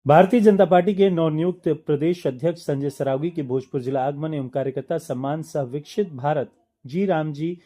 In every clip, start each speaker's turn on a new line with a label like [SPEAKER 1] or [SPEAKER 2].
[SPEAKER 1] Bharatiya Janata party के नवनियुक्त प्रदेश अध्यक्ष संजय सरावगी के भोजपुर जिला आगमन एवं कार्यकर्ता सम्मान सह विकसित भारत जी राम जी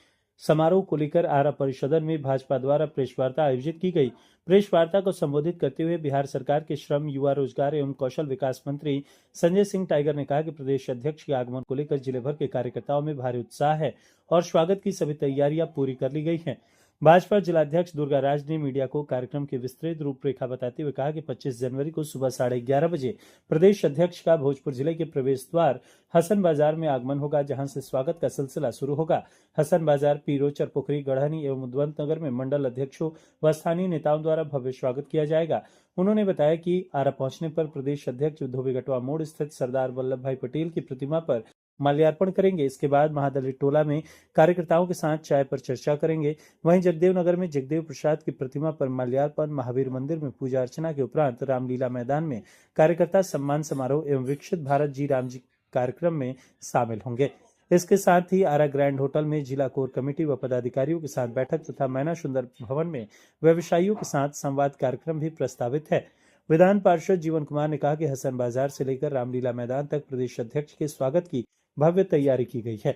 [SPEAKER 1] समारोह को लेकर आरा परिषदन में भाजपा द्वारा प्रेस वार्ता आयोजित की गई। प्रेस वार्ता को संबोधित करते हुए बिहार सरकार के श्रम, युवा, रोजगार एवं कौशल विकास मंत्री संजय सिंह टाइगर ने कहा कि प्रदेश अध्यक्ष के आगमन को लेकर जिले भर के कार्यकर्ताओं में भारी उत्साह है और स्वागत की सभी तैयारियां पूरी कर ली गई हैं। भाजपा जिलाध्यक्ष दुर्गा राज ने मीडिया को कार्यक्रम की विस्तृत रूपरेखा बताते हुए कहा कि 25 जनवरी को सुबह 11:30 बजे प्रदेश अध्यक्ष का भोजपुर जिले के प्रवेश द्वार हसन बाजार में आगमन होगा, जहां से स्वागत का सिलसिला शुरू होगा। हसन बाजार, पीरो, चरपोखरी, गढ़हनी एवं उद्वंत नगर में मंडल अध्यक्षों व स्थानीय नेताओं द्वारा भव्य स्वागत किया जाएगा। उन्होंने बताया कि आरा पहुंचने पर प्रदेश अध्यक्ष धोबीगटवा मोड़ स्थित सरदार वल्लभ भाई पटेल की प्रतिमा पर माल्यार्पण करेंगे। इसके बाद महादलित टोला में कार्यकर्ताओं के साथ चाय पर चर्चा करेंगे। वहीं जगदेव नगर में जगदेव प्रसाद की प्रतिमा पर माल्यार्पण, महावीर मंदिर में पूजा अर्चना के उपरांत रामलीला मैदान में कार्यकर्ता सम्मान समारोह एवं विकसित भारत जी राम जी कार्यक्रम में शामिल होंगे। इसके साथ ही आरा ग्रैंड होटल में जिला कोर कमेटी व पदाधिकारियों के साथ बैठक तथा मैना सुंदर भवन में व्यवसायियों के साथ संवाद कार्यक्रम भी प्रस्तावित है। विधान पार्षद जीवन कुमार ने कहा कि हसन बाजार से लेकर रामलीला मैदान तक प्रदेश अध्यक्ष के स्वागत की भव्य तैयारी की गई है।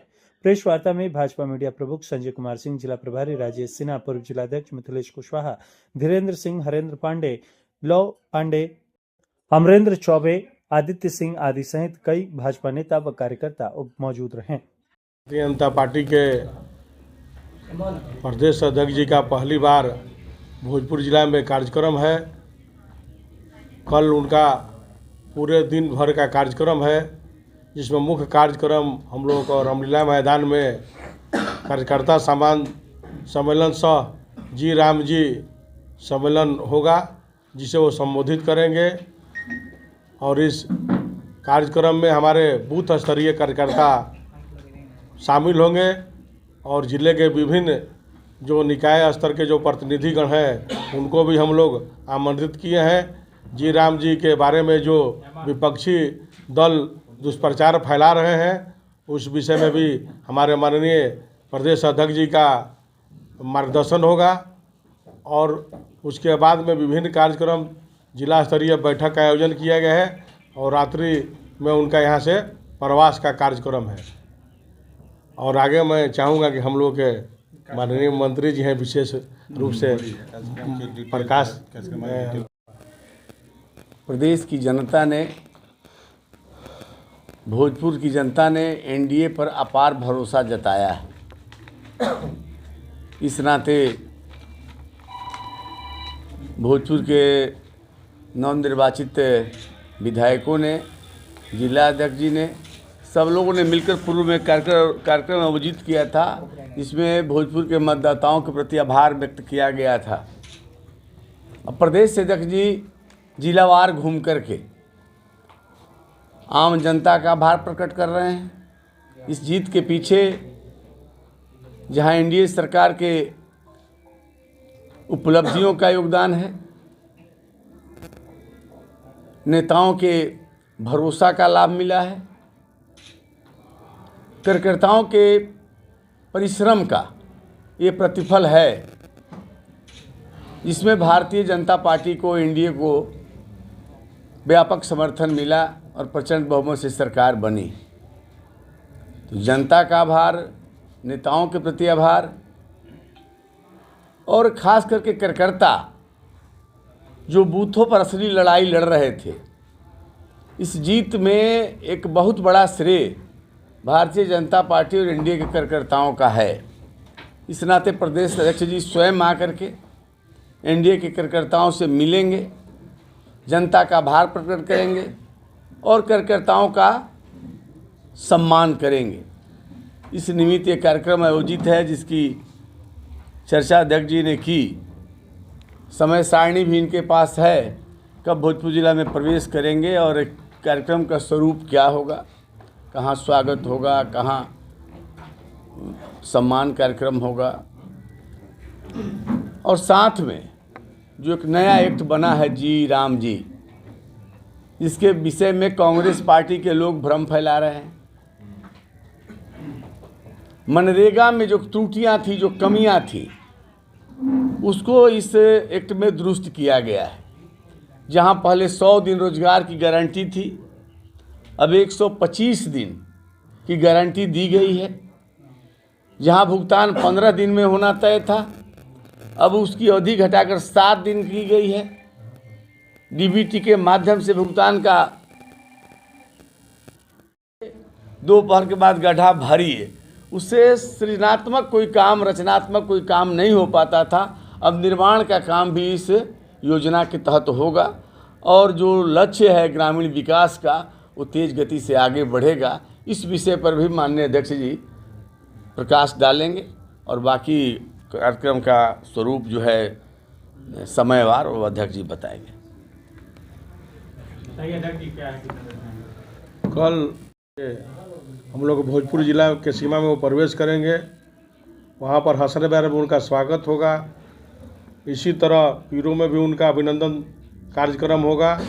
[SPEAKER 1] प्रेस वार्ता में भाजपा मीडिया प्रमुख संजय कुमार सिंह, जिला प्रभारी राजेश सिन्हा, पूर्व जिलाध्यक्ष मिथिलेश कुशवाहा, धीरेन्द्र सिंह, हरेंद्र पांडे, लौ पांडे, अमरेंद्र चौबे, आदित्य सिंह आदि सहित कई भाजपा नेता व कार्यकर्ता मौजूद रहे।
[SPEAKER 2] भारतीय जनता पार्टी के प्रदेश अध्यक्ष जी का पहली बार भोजपुर जिला में कार्यक्रम है। कल उनका पूरे दिन भर का कार्यक्रम है, जिसमें मुख्य कार्यक्रम हम लोगों को रामलीला मैदान में कार्यकर्ता सम्मेलन सह जी राम जी सम्मेलन होगा, जिसे वो संबोधित करेंगे। और इस कार्यक्रम में हमारे बूथ स्तरीय कार्यकर्ता शामिल होंगे और जिले के विभिन्न जो निकाय स्तर के जो प्रतिनिधिगण हैं उनको भी हम लोग आमंत्रित किए हैं। जी राम जी के बारे में जो विपक्षी दल दुष्प्रचार फैला रहे हैं उस विषय में भी हमारे माननीय प्रदेश अध्यक्ष जी का मार्गदर्शन होगा। और उसके बाद में विभिन्न कार्यक्रम जिला स्तरीय बैठक का आयोजन किया गया है और रात्रि में उनका यहाँ से प्रवास का कार्यक्रम है। और आगे मैं चाहूँगा कि हम लोग के माननीय मंत्री जी हैं, विशेष रूप से प्रकाश,
[SPEAKER 3] प्रदेश की जनता ने, भोजपुर की जनता ने एनडीए पर अपार भरोसा जताया है। इस नाते भोजपुर के नवनिर्वाचित विधायकों ने, जिला अध्यक्ष जी ने, सब लोगों ने मिलकर पूर्व में कार्यक्रम आयोजित किया था, जिसमें भोजपुर के मतदाताओं के प्रति आभार व्यक्त किया गया था। अब प्रदेश अध्यक्ष जी जिलावार घूम करके आम जनता का आभार प्रकट कर रहे हैं। इस जीत के पीछे जहां एनडीए सरकार के उपलब्धियों का योगदान है, नेताओं के भरोसा का लाभ मिला है, कार्यकर्ताओं के परिश्रम का ये प्रतिफल है, जिसमें भारतीय जनता पार्टी को, एनडीए को व्यापक समर्थन मिला और प्रचंड बहुमत से सरकार बनी। तो जनता का आभार, नेताओं के प्रति आभार और ख़ास करके कार्यकर्ता जो बूथों पर असली लड़ाई लड़ रहे थे, इस जीत में एक बहुत बड़ा श्रेय भारतीय जनता पार्टी और एनडीए के कार्यकर्ताओं का है। इस नाते प्रदेश अध्यक्ष जी स्वयं आकर के एनडीए के कार्यकर्ताओं से मिलेंगे, जनता का आभार प्रकट करेंगे और कार्यकर्ताओं का सम्मान करेंगे। इस निमित्त ये कार्यक्रम आयोजित है, जिसकी चर्चा अध्यक्ष जी ने की। समय सारणी भी इनके पास है, कब भोजपुर जिला में प्रवेश करेंगे और कार्यक्रम का स्वरूप क्या होगा, कहाँ स्वागत होगा, कहाँ सम्मान कार्यक्रम होगा। और साथ में जो एक नया एक्ट बना है जी राम जी, जिसके विषय में कांग्रेस पार्टी के लोग भ्रम फैला रहे हैं। मनरेगा में जो त्रुटियां थी, जो कमियां थी, उसको इस एक्ट में दुरुस्त किया गया है। जहां पहले 100 दिन रोजगार की गारंटी थी, अब 125 दिन की गारंटी दी गई है। जहां भुगतान 15 दिन में होना तय था, अब उसकी अवधि घटाकर 7 दिन की गई है। डीबीटी के माध्यम से भुगतान का दोपहर के बाद गड्ढा भरिए, उससे सृजनात्मक कोई काम, रचनात्मक कोई काम नहीं हो पाता था। अब निर्माण का काम भी इस योजना के तहत होगा और जो लक्ष्य है ग्रामीण विकास का वो तेज गति से आगे बढ़ेगा। इस विषय पर भी माननीय अध्यक्ष जी प्रकाश डालेंगे और बाकी कार्यक्रम का स्वरूप जो है समयवार वो अध्यक्ष जी बताएंगे।
[SPEAKER 2] कल हम लोग भोजपुर जिला के सीमा में वो प्रवेश करेंगे, वहाँ पर हंसने बहरे में उनका स्वागत होगा। इसी तरह पीरो में भी उनका अभिनंदन कार्यक्रम होगा,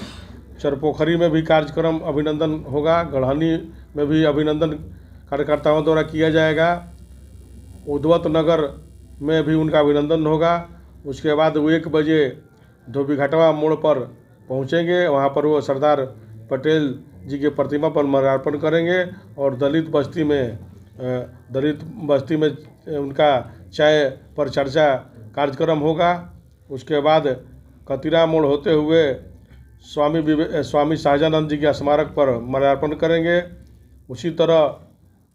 [SPEAKER 2] चरपोखरी में भी कार्यक्रम अभिनंदन होगा, गढ़हनी में भी अभिनंदन कार्यकर्ताओं द्वारा किया जाएगा। उद्वत नगर में भी उनका अभिनंदन होगा। उसके बाद वो 1 बजे धोबीघाटवा मोड़ पर पहुंचेंगे, वहां पर वो सरदार पटेल जी के प्रतिमा पर माल्यार्पण करेंगे और दलित बस्ती में उनका चाय पर चर्चा कार्यक्रम होगा। उसके बाद कतिरा मोड़ होते हुए स्वामी शाहजानंद जी के स्मारक पर माल्यार्पण करेंगे। उसी तरह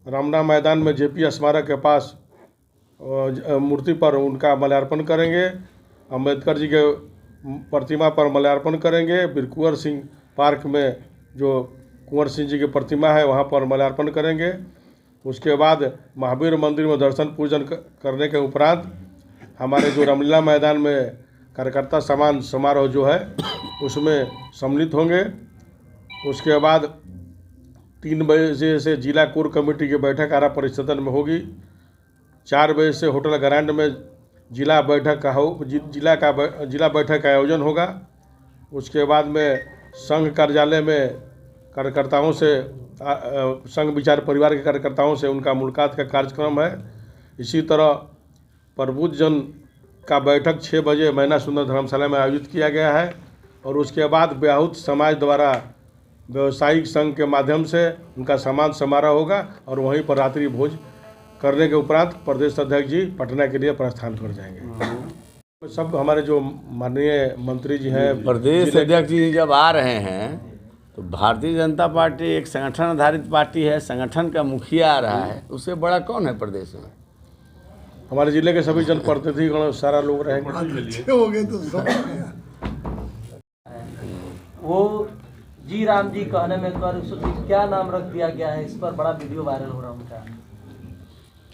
[SPEAKER 2] रामना मैदान में जेपी स्मारक के पास मूर्ति पर उनका माल्यार्पण करेंगे। अम्बेडकर जी के प्रतिमा पर माल्यार्पण करेंगे। बीर कुंवर सिंह पार्क में जो कुंवर सिंह जी की प्रतिमा है वहाँ पर माल्यार्पण करेंगे। उसके बाद महावीर मंदिर में दर्शन पूजन करने के उपरांत हमारे जो रामलीला मैदान में कार्यकर्ता सम्मान समारोह जो है उसमें सम्मिलित होंगे। उसके बाद 3 बजे से जिला कोर कमेटी की बैठक आरा परिसदन में होगी। 4 बजे से होटल ग्रैंड में जिला बैठक का आयोजन होगा। उसके बाद में संघ कार्यालय में कार्यकर्ताओं से संघ विचार परिवार के कार्यकर्ताओं से उनका मुलाकात का कार्यक्रम है। इसी तरह प्रबुद्ध जन का बैठक 6 बजे मैना सुंदर धर्मशाला में आयोजित किया गया है और उसके बाद ब्याहुत समाज द्वारा व्यवसायिक संघ के माध्यम से उनका सम्मान समारोह होगा और वहीं पर रात्रि भोज करने के उपरांत प्रदेश अध्यक्ष जी पटना के लिए प्रस्थान कर जाएंगे। सब हमारे जो माननीय मंत्री जी हैं,
[SPEAKER 3] प्रदेश अध्यक्ष जी जब आ रहे हैं तो भारतीय जनता पार्टी एक संगठन आधारित पार्टी है, संगठन का मुखिया आ रहा है, उससे बड़ा कौन है प्रदेश में?
[SPEAKER 2] हमारे जिले के सभी जनप्रतिनिधिगण सारा लोग रहेंगे।
[SPEAKER 4] हो गए तो सब
[SPEAKER 5] वो जी राम जी कहने में कर क्या नाम रख दिया गया है, इस पर बड़ा वीडियो वायरल हो रहा है। उनका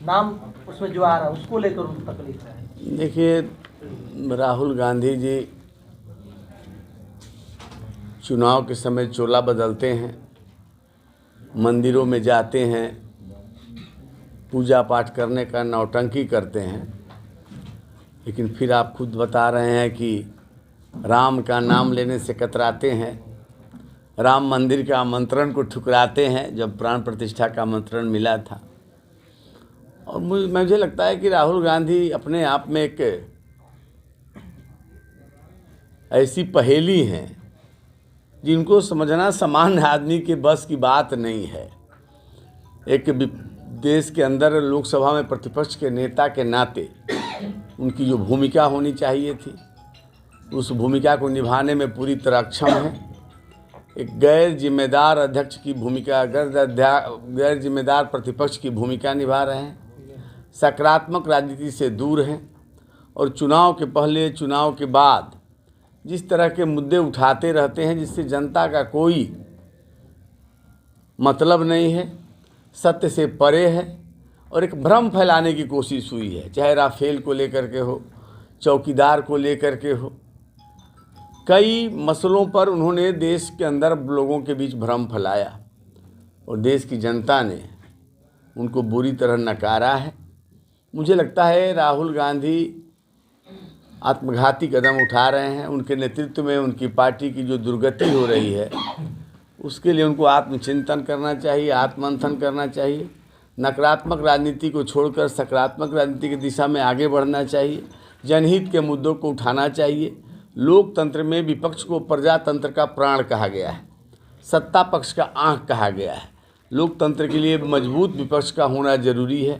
[SPEAKER 5] नाम उसमें जो आ रहा है उसको लेकर उनको तकलीफ है।
[SPEAKER 3] देखिए, राहुल गांधी जी चुनाव के समय चोला बदलते हैं, मंदिरों में जाते हैं, पूजा पाठ करने का नौटंकी करते हैं, लेकिन फिर आप खुद बता रहे हैं कि राम का नाम लेने से कतराते हैं, राम मंदिर के आमंत्रण को ठुकराते हैं जब प्राण प्रतिष्ठा का आमंत्रण मिला था। और मुझे लगता है कि राहुल गांधी अपने आप में एक ऐसी पहेली हैं जिनको समझना सामान्य आदमी के बस की बात नहीं है। एक देश के अंदर लोकसभा में प्रतिपक्ष के नेता के नाते उनकी जो भूमिका होनी चाहिए थी उस भूमिका को निभाने में पूरी तरह अक्षम है। एक गैर जिम्मेदार अध्यक्ष की भूमिका, गैर जिम्मेदार प्रतिपक्ष की भूमिका निभा रहे हैं, सकारात्मक राजनीति से दूर हैं और चुनाव के पहले चुनाव के बाद जिस तरह के मुद्दे उठाते रहते हैं जिससे जनता का कोई मतलब नहीं है, सत्य से परे है और एक भ्रम फैलाने की कोशिश हुई है, चाहे राफेल को लेकर के हो, चौकीदार को लेकर के हो। कई मसलों पर उन्होंने देश के अंदर लोगों के बीच भ्रम फैलाया और देश की जनता ने उनको बुरी तरह नकारा है। मुझे लगता है राहुल गांधी आत्मघाती कदम उठा रहे हैं। उनके नेतृत्व में उनकी पार्टी की जो दुर्गति हो रही है उसके लिए उनको आत्मचिंतन करना चाहिए, आत्ममंथन करना चाहिए, नकारात्मक राजनीति को छोड़कर सकारात्मक राजनीति की दिशा में आगे बढ़ना चाहिए, जनहित के मुद्दों को उठाना चाहिए, लोकतंत्र में विपक्ष को प्रजातंत्र का प्राण कहा गया है, सत्ता पक्ष का आँख कहा गया है। लोकतंत्र के लिए मजबूत विपक्ष का होना जरूरी है,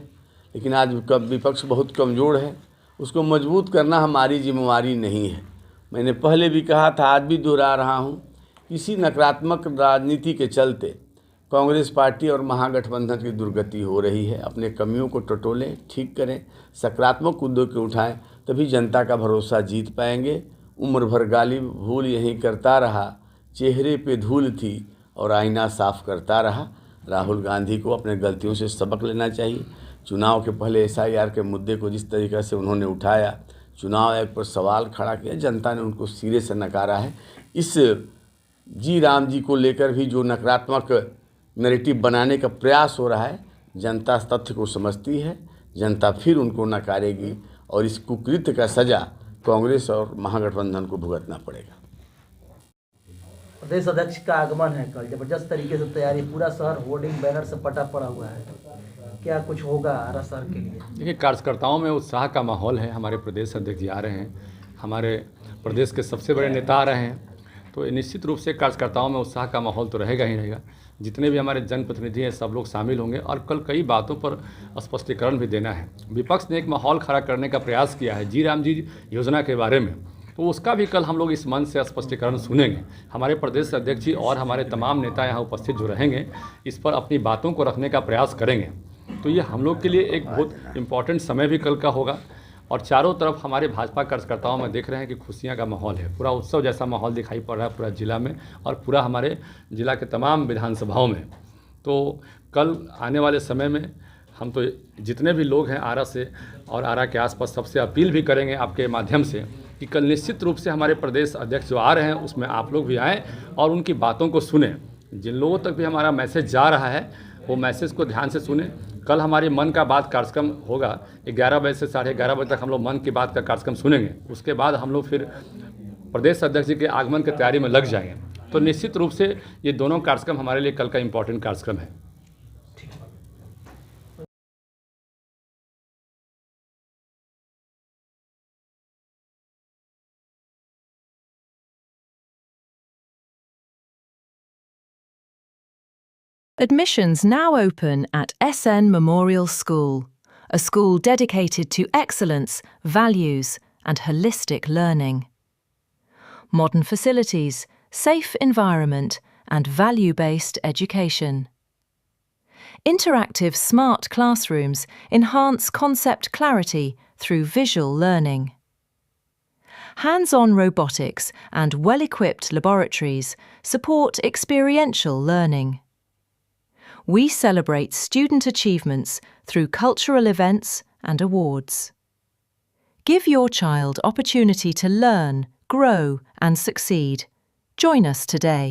[SPEAKER 3] लेकिन आज विपक्ष बहुत कमज़ोर है। उसको मजबूत करना हमारी जिम्मेवारी नहीं है। मैंने पहले भी कहा था, आज भी दोहरा रहा हूँ, किसी नकारात्मक राजनीति के चलते कांग्रेस पार्टी और महागठबंधन की दुर्गति हो रही है। अपने कमियों को टटोलें, ठीक करें, सकारात्मक मुद्दों को उठाएं, तभी जनता का भरोसा जीत पाएंगे। उम्र भर गाली भूल यही करता रहा, चेहरे पे धूल थी और आईना साफ करता रहा। राहुल गांधी को अपने गलतियों से सबक लेना चाहिए। चुनाव के पहले SIR के मुद्दे को जिस तरीक़े से उन्होंने उठाया, चुनाव आयोग पर सवाल खड़ा किया, जनता ने उनको सिरे से नकारा है। इस जी राम जी को लेकर भी जो नकारात्मक नैरेटिव बनाने का प्रयास हो रहा है, जनता तथ्य को समझती है, जनता फिर उनको नकारेगी और इस कुकृत्य का सज़ा कांग्रेस और महागठबंधन को भुगतना पड़ेगा।
[SPEAKER 5] प्रदेश अध्यक्ष का आगमन है कल, जबरदस्त तरीके से तैयारी, पूरा शहर होर्डिंग बैनर से पटा पड़ा हुआ है, क्या कुछ होगा आरा शहर के लिए?
[SPEAKER 4] देखिए, कार्यकर्ताओं में उत्साह का माहौल है। हमारे प्रदेश अध्यक्ष जी आ रहे हैं, हमारे प्रदेश के सबसे बड़े नेता आ रहे हैं, तो निश्चित रूप से कार्यकर्ताओं में उत्साह का माहौल तो रहेगा ही रहेगा। जितने भी हमारे जनप्रतिनिधि हैं सब लोग शामिल होंगे और कल कई बातों पर स्पष्टीकरण भी देना है। विपक्ष ने एक माहौल खड़ा करने का प्रयास किया है जी राम जी योजना के बारे में, तो उसका भी कल हम लोग इस मंच से स्पष्टीकरण सुनेंगे। हमारे प्रदेश अध्यक्ष जी और हमारे तमाम नेता यहाँ उपस्थित जो रहेंगे, इस पर अपनी बातों को रखने का प्रयास करेंगे। तो ये हम लोग के लिए एक बहुत इम्पॉर्टेंट समय भी कल का होगा। और चारों तरफ हमारे भाजपा कार्यकर्ताओं में देख रहे हैं कि खुशियां का माहौल है, पूरा उत्सव जैसा माहौल दिखाई पड़ रहा है पूरा जिला में और पूरा हमारे जिला के तमाम विधानसभाओं में। तो कल आने वाले समय में हम तो जितने भी लोग हैं आरा से और आरा के आसपास सबसे अपील भी करेंगे आपके माध्यम से कि कल निश्चित रूप से हमारे प्रदेश अध्यक्ष जो आ रहे हैं उसमें आप लोग भी आएँ और उनकी बातों को सुने। जिन लोगों तक भी हमारा मैसेज जा रहा है वो मैसेज को ध्यान से सुने। कल हमारे मन का बात कार्यक्रम होगा 11 बजे से 11:30 बजे तक हम लोग मन की बात का कार्यक्रम सुनेंगे। उसके बाद हम लोग फिर प्रदेश अध्यक्ष जी के आगमन की तैयारी में लग जाएंगे। तो निश्चित रूप से ये दोनों कार्यक्रम हमारे लिए कल का इम्पोर्टेंट कार्यक्रम है।
[SPEAKER 6] Admissions now open at SN Memorial School, a school dedicated to excellence, values, and holistic learning. Modern facilities, safe environment, and value-based education. Interactive smart classrooms enhance concept clarity through visual learning. Hands-on robotics and well-equipped laboratories support experiential learning. We celebrate student achievements through cultural events and awards. Give your child opportunity to learn, grow, and succeed. Join us today.